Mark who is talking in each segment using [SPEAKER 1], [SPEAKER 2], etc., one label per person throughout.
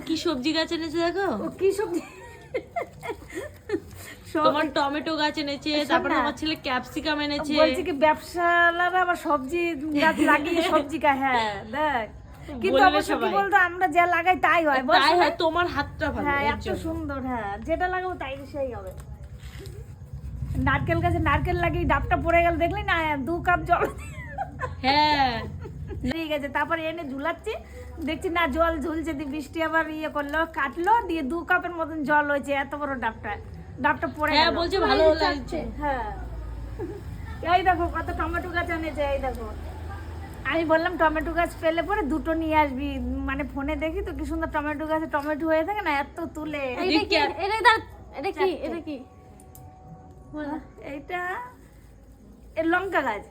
[SPEAKER 1] কি সবজি গাছ এনেছে দেখো,
[SPEAKER 2] ও কি সবজি,
[SPEAKER 1] তোমার টমেটো গাছ এনেছে, তারপরে আমার ছেলে ক্যাপসিকাম এনেছে।
[SPEAKER 2] বলছি কি ব্যবসালারা আবার সবজি গাছ লাগিয়ে সবজি খায়। হ্যাঁ দেখ, কিন্তু অবশ্য কি বলতো আমরা যা লাগাই তাই হয়,
[SPEAKER 1] তাই হয়, তোমার হাতটা ভালো।
[SPEAKER 2] হ্যাঁ
[SPEAKER 1] এর
[SPEAKER 2] এত
[SPEAKER 1] জন্য।
[SPEAKER 2] সুন্দর, হ্যাঁ যেটা লাগাবো তাই সেই হবে। নারকেল গাছে নারকেল লাগিয়ে ডাবটা পড়ে গেল দেখলি না, 2 কাপ জল
[SPEAKER 1] হ্যাঁ
[SPEAKER 2] ঠিক আছে, তারপরে এনে ঝুলাচ্ছি, দেখছি না জল ঝুলছে, দিয়ে বৃষ্টি আবার ইয়ে করলো, কাটলো, দিয়ে 2 কাপের মতন জল হয়েছে, এত বড় ডাবটা পড়ে
[SPEAKER 1] হ্যাঁ
[SPEAKER 2] গেল।
[SPEAKER 1] বলছে ভালো লাগছে।
[SPEAKER 2] হ্যাঁ এই দেখো কত টমেটো গাছ এনেছে, এই দেখো আমি বললাম টমেটো গাছ পেলে পরে 2টো নিয়ে আসবি, মানে ফোনে দেখি তো কি সুন্দর টমেটো গাছে টমেটো হয়ে থাকে না, এত তুলে।
[SPEAKER 3] এটা কি
[SPEAKER 2] এইটা এর লঙ্কা গাছ,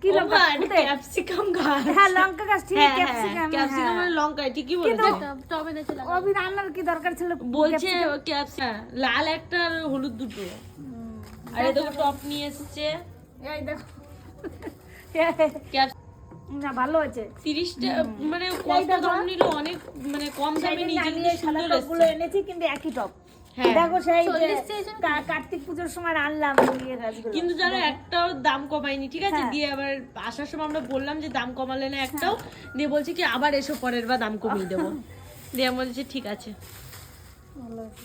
[SPEAKER 2] কি
[SPEAKER 1] ও
[SPEAKER 2] লঙ্কা,
[SPEAKER 1] মা, এটা ক্যাপসিকাম গাছ।
[SPEAKER 2] হ্যাঁ লঙ্কা গাছ, ঠিক
[SPEAKER 1] হ্যাঁ,
[SPEAKER 2] ক্যাপসিকাম,
[SPEAKER 1] ক্যাপসিকাম মানে লঙ্কা, ঠিকই বলেছো।
[SPEAKER 3] টব এনেছে
[SPEAKER 2] অভি রান্নার কি দরকার ছিল,
[SPEAKER 1] বলছে ক্যাপসিকাম লাল একটা আর হলুদ দুটো, আর এই দেখো টপ নিয়ে এসেছে।
[SPEAKER 2] এই দেখো
[SPEAKER 1] ক্যাপসিকাম
[SPEAKER 2] না ভালো আছে,
[SPEAKER 1] 30টা, মানে কত দাম নিল, অনেক মানে কম দামে নিজে কিন্তু সুন্দর
[SPEAKER 2] টপগুলো
[SPEAKER 1] এসেছে।
[SPEAKER 2] এনেছি, কিন্তু একই টপ।
[SPEAKER 1] হ্যাঁ।
[SPEAKER 2] দেখো সেই যে
[SPEAKER 3] 40 চেয়েছেন?
[SPEAKER 2] কার্তিক পুজোর সময় আনলাম ইয়ে গাছগুলো,
[SPEAKER 1] কিন্তু জানো একটাও দাম কমায়নি, ঠিক আছে। দিয়ে আবার আসার সময় আমরা বললাম যে দাম কমালে না একটাও, দিয়ে বলছে কি আবার এসো পরের বার দাম কমিয়ে দেবো। দিয়ে বলছে ঠিক আছে।
[SPEAKER 2] ভালো আছে।